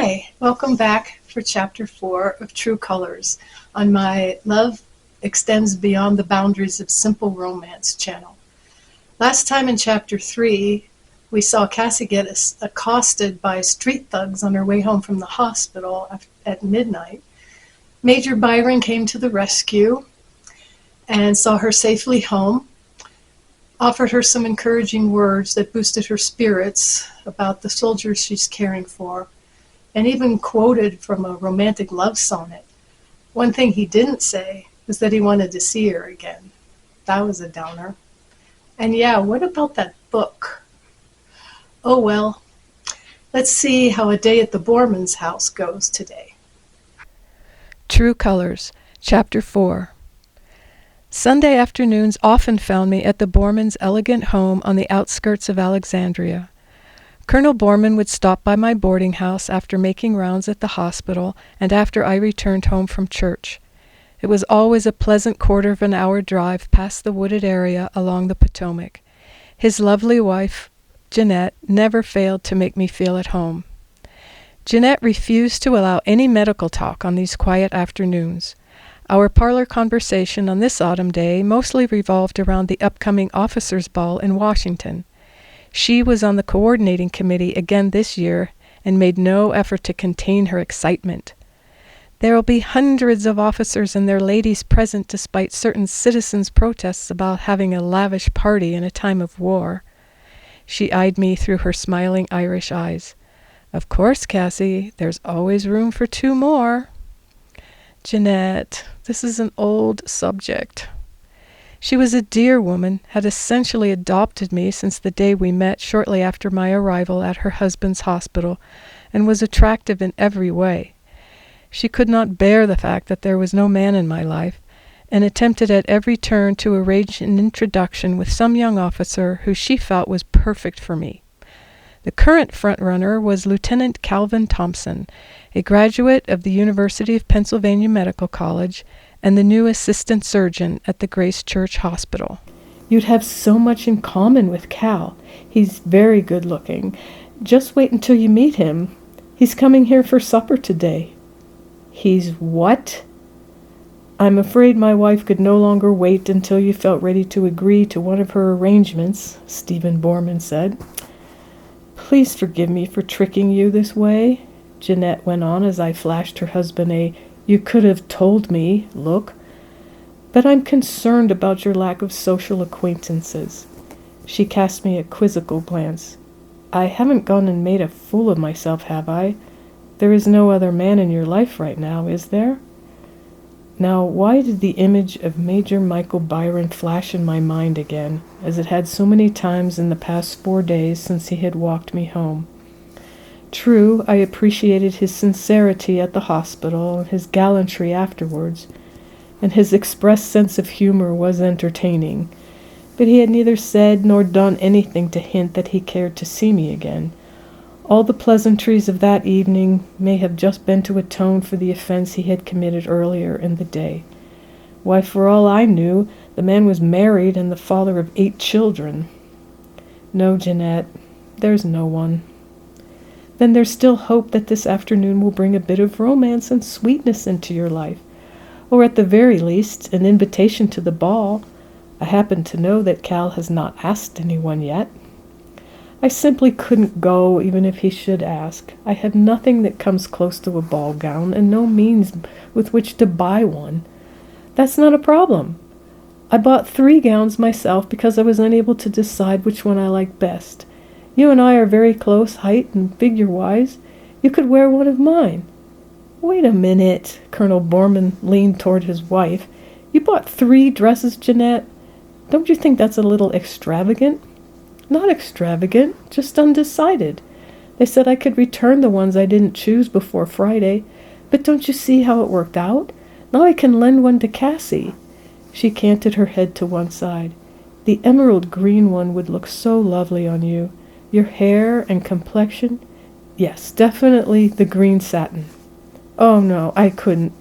Hi, welcome back for Chapter 4 of True Colors on my Love Extends Beyond the Boundaries of Simple Romance channel. Last time in Chapter 3, we saw Cassie get accosted by street thugs on her way home from the hospital at midnight. Major Byron came to the rescue and saw her safely home, offered her some encouraging words that boosted her spirits about the soldiers she's caring for, and even quoted from a romantic love sonnet. One thing he didn't say was that he wanted to see her again. That was a downer. And yeah, what about that book? Oh well, let's see how a day at the Borman's house goes today. True Colors, Chapter 4. Sunday afternoons often found me at the Bormans' elegant home on the outskirts of Alexandria. Colonel Borman would stop by my boarding house after making rounds at the hospital and after I returned home from church. It was always a pleasant quarter-of-an-hour drive past the wooded area along the Potomac. His lovely wife, Jeanette, never failed to make me feel at home. Jeanette refused to allow any medical talk on these quiet afternoons. Our parlor conversation on this autumn day mostly revolved around the upcoming officers' ball in Washington. She was on the coordinating committee again this year and made no effort to contain her excitement. There'll be hundreds of officers and their ladies present despite certain citizens' protests about having a lavish party in a time of war. She eyed me through her smiling Irish eyes. Of course, Cassie, there's always room for 2 more. Jeanette, this is an old subject. She was a dear woman, had essentially adopted me since the day we met shortly after my arrival at her husband's hospital, and was attractive in every way. She could not bear the fact that there was no man in my life, and attempted at every turn to arrange an introduction with some young officer who she felt was perfect for me. The current front-runner was Lieutenant Calvin Thomsan, a graduate of the University of Pennsylvania Medical College, and the new assistant surgeon at the Grace Church Hospital. You'd have so much in common with Cal. He's very good-looking. Just wait until you meet him. He's coming here for supper today. He's what? I'm afraid my wife could no longer wait until you felt ready to agree to one of her arrangements, Stephen Borman said. Please forgive me for tricking you this way, Jeanette went on as I flashed her husband a "you could have told me" look. But I'm concerned about your lack of social acquaintances. She cast me a quizzical glance. I haven't gone and made a fool of myself, have I? There is no other man in your life right now, is there? Now, why did the image of Major Michael Byron flash in my mind again, as it had so many times in the past 4 days since he had walked me home? True, I appreciated his sincerity at the hospital, and his gallantry afterwards, and his expressed sense of humor was entertaining, but he had neither said nor done anything to hint that he cared to see me again. All the pleasantries of that evening may have just been to atone for the offense he had committed earlier in the day. Why, for all I knew, the man was married and the father of 8 children. No, Jeanette, there's no one. Then there's still hope that this afternoon will bring a bit of romance and sweetness into your life, or at the very least, an invitation to the ball. I happen to know that Cal has not asked anyone yet. I simply couldn't go, even if he should ask. I have nothing that comes close to a ball gown, and no means with which to buy one. That's not a problem. I bought 3 gowns myself because I was unable to decide which one I liked best. You and I are very close, height and figure-wise. You could wear one of mine. Wait a minute. Colonel Borman leaned toward his wife. You bought 3 dresses, Jeanette? Don't you think that's a little extravagant? Not extravagant, just undecided. They said I could return the ones I didn't choose before Friday. But don't you see how it worked out? Now I can lend one to Cassie. She canted her head to one side. The emerald green one would look so lovely on you. Your hair and complexion? Yes, definitely the green satin. Oh, no, I couldn't.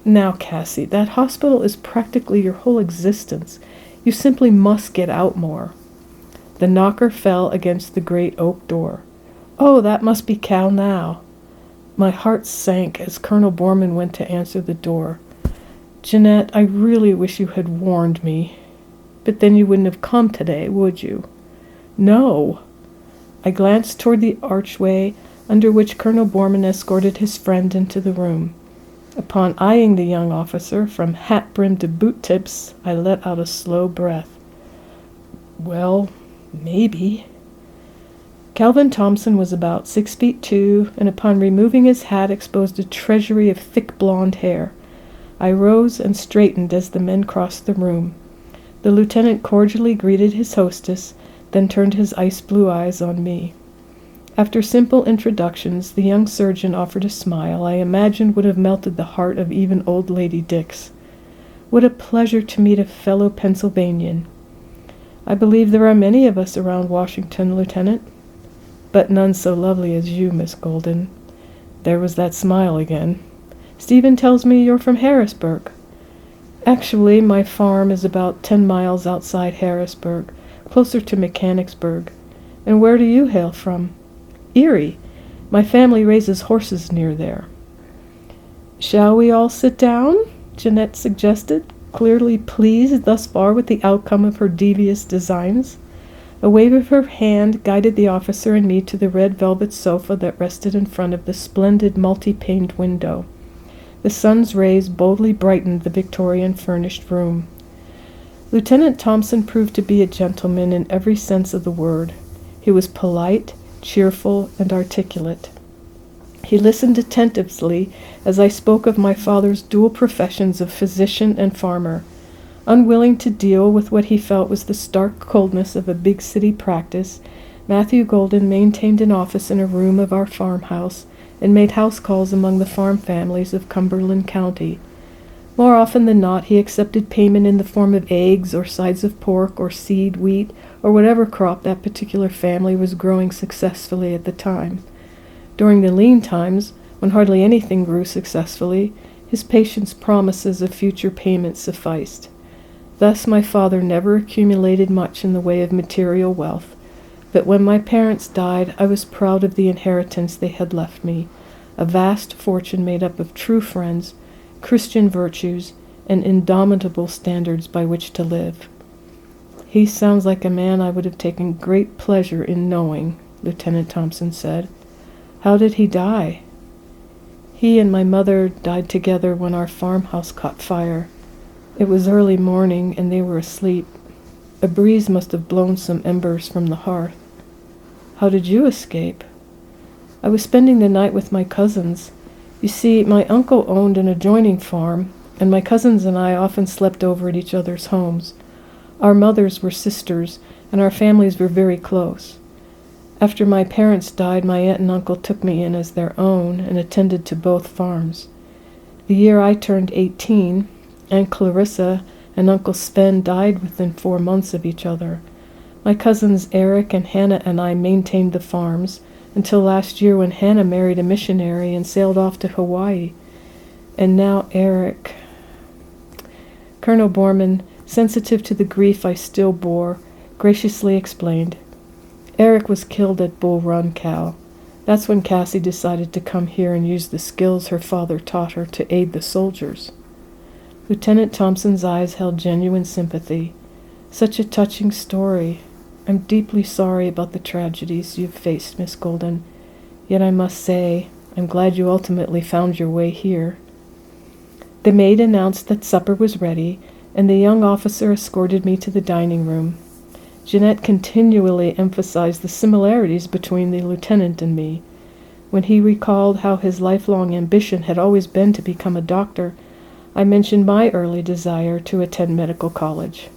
Now, Cassie, that hospital is practically your whole existence. You simply must get out more. The knocker fell against the great oak door. Oh, that must be Cal now. My heart sank as Colonel Borman went to answer the door. "Jeanette, I really wish you had warned me. But then you wouldn't have come today, would you?" "No." I glanced toward the archway under which Colonel Borman escorted his friend into the room. Upon eyeing the young officer from hat-brim to boot-tips, I let out a slow breath. "Well, maybe." Calvin Thomsan was about 6'2", and upon removing his hat exposed a treasury of thick blonde hair. I rose and straightened as the men crossed the room. The lieutenant cordially greeted his hostess, then turned his ice-blue eyes on me. After simple introductions, the young surgeon offered a smile I imagined would have melted the heart of even old Lady Dix. "What a pleasure to meet a fellow Pennsylvanian. I believe there are many of us around Washington, Lieutenant, but none so lovely as you, Miss Golden." There was that smile again. "Stephen tells me you're from Harrisburg." "Actually, my farm is about 10 miles outside Harrisburg, closer to Mechanicsburg. And where do you hail from?" "Erie. My family raises horses near there." "Shall we all sit down?" Jeanette suggested, clearly pleased thus far with the outcome of her devious designs. A wave of her hand guided the officer and me to the red velvet sofa that rested in front of the splendid multi-paned window. The sun's rays boldly brightened the Victorian furnished room. Lieutenant Thomsan proved to be a gentleman in every sense of the word. He was polite, cheerful, and articulate. He listened attentively as I spoke of my father's dual professions of physician and farmer. Unwilling to deal with what he felt was the stark coldness of a big city practice, Matthew Golden maintained an office in a room of our farmhouse and made house calls among the farm families of Cumberland County. More often than not, he accepted payment in the form of eggs or sides of pork or seed, wheat, or whatever crop that particular family was growing successfully at the time. During the lean times, when hardly anything grew successfully, his patient's promises of future payment sufficed. Thus my father never accumulated much in the way of material wealth, but when my parents died, I was proud of the inheritance they had left me, a vast fortune made up of true friends, Christian virtues, and indomitable standards by which to live. "He sounds like a man I would have taken great pleasure in knowing," Lieutenant Thomsan said. "How did he die?" "He and my mother died together when our farmhouse caught fire. It was early morning, and they were asleep. A breeze must have blown some embers from the hearth." "How did you escape?" "I was spending the night with my cousins. You see, my uncle owned an adjoining farm, and my cousins and I often slept over at each other's homes. Our mothers were sisters, and our families were very close. After my parents died, my aunt and uncle took me in as their own and attended to both farms. The year I turned 18, Aunt Clarissa and Uncle Sven died within 4 months of each other. My cousins Eric and Hannah and I maintained the farms until last year when Hannah married a missionary and sailed off to Hawaii. And now Eric..." Colonel Borman, sensitive to the grief I still bore, graciously explained. "Eric was killed at Bull Run, Cal. That's when Cassie decided to come here and use the skills her father taught her to aid the soldiers." Lieutenant Thomsan's eyes held genuine sympathy. "Such a touching story. I'm deeply sorry about the tragedies you've faced, Miss Golden. Yet I must say, I'm glad you ultimately found your way here." The maid announced that supper was ready, and the young officer escorted me to the dining room. Jeanette continually emphasized the similarities between the lieutenant and me. When he recalled how his lifelong ambition had always been to become a doctor, I mentioned my early desire to attend medical college.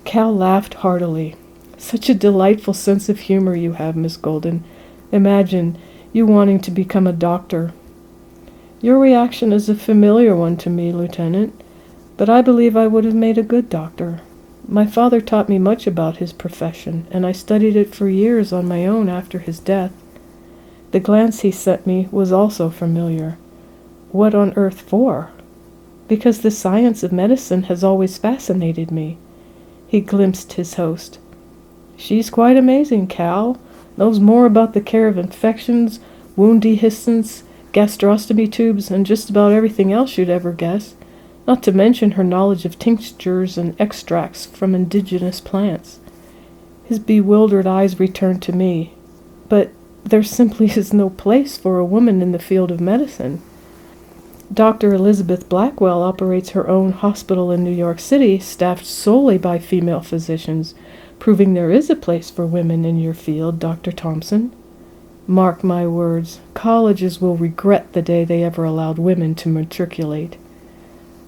Cal laughed heartily. "Such a delightful sense of humor you have, Miss Golden. Imagine you wanting to become a doctor." "Your reaction is a familiar one to me, Lieutenant, but I believe I would have made a good doctor. My father taught me much about his profession, and I studied it for years on my own after his death." The glance he sent me was also familiar. "What on earth for?" "Because the science of medicine has always fascinated me." He glimpsed his host. "She's quite amazing, Cal. Knows more about the care of infections, wound dehiscence, gastrostomy tubes, and just about everything else you'd ever guess, not to mention her knowledge of tinctures and extracts from indigenous plants. His bewildered eyes returned to me. But there simply is no place for a woman in the field of medicine. Dr. Elizabeth Blackwell operates her own hospital in New York City, staffed solely by female physicians, proving there is a place for women in your field, Dr. Thomsan. Mark my words, colleges will regret the day they ever allowed women to matriculate.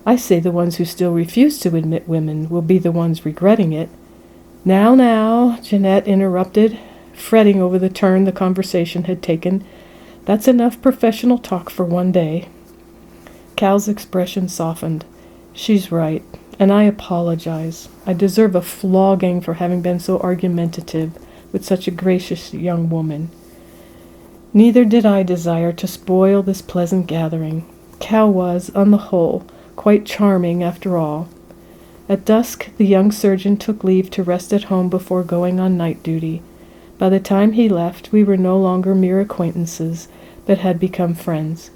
I say the ones who still refuse to admit women will be the ones regretting it. Now, Jeanette interrupted, fretting over the turn the conversation had taken. That's enough professional talk for one day. Cal's expression softened. She's right, and I apologize. I deserve a flogging for having been so argumentative with such a gracious young woman. Neither did I desire to spoil this pleasant gathering. Cal was, on the whole, quite charming after all. At dusk, the young surgeon took leave to rest at home before going on night duty. By the time he left, we were no longer mere acquaintances, but had become friends.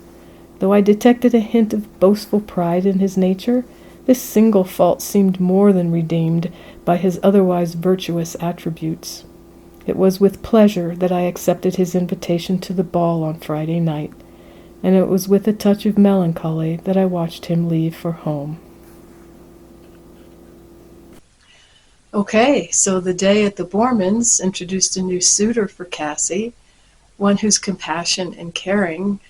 Though I detected a hint of boastful pride in his nature, this single fault seemed more than redeemed by his otherwise virtuous attributes. It was with pleasure that I accepted his invitation to the ball on Friday night, and it was with a touch of melancholy that I watched him leave for home. Okay, so the day at the Bormans introduced a new suitor for Cassie, one whose compassion and caring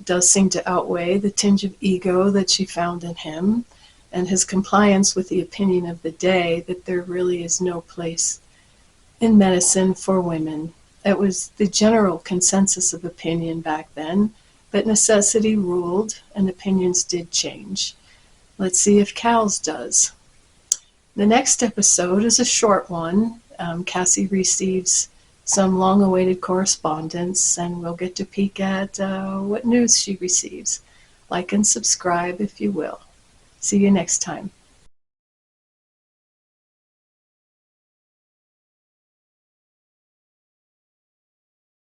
does seem to outweigh the tinge of ego that she found in him, and his compliance with the opinion of the day that there really is no place in medicine for women. It was the general consensus of opinion back then, but necessity ruled and opinions did change. Let's see if Cal's does. The next episode is a short one. Cassie receives some long-awaited correspondence, and we'll get to peek at what news she receives. Like and subscribe if you will. See you next time.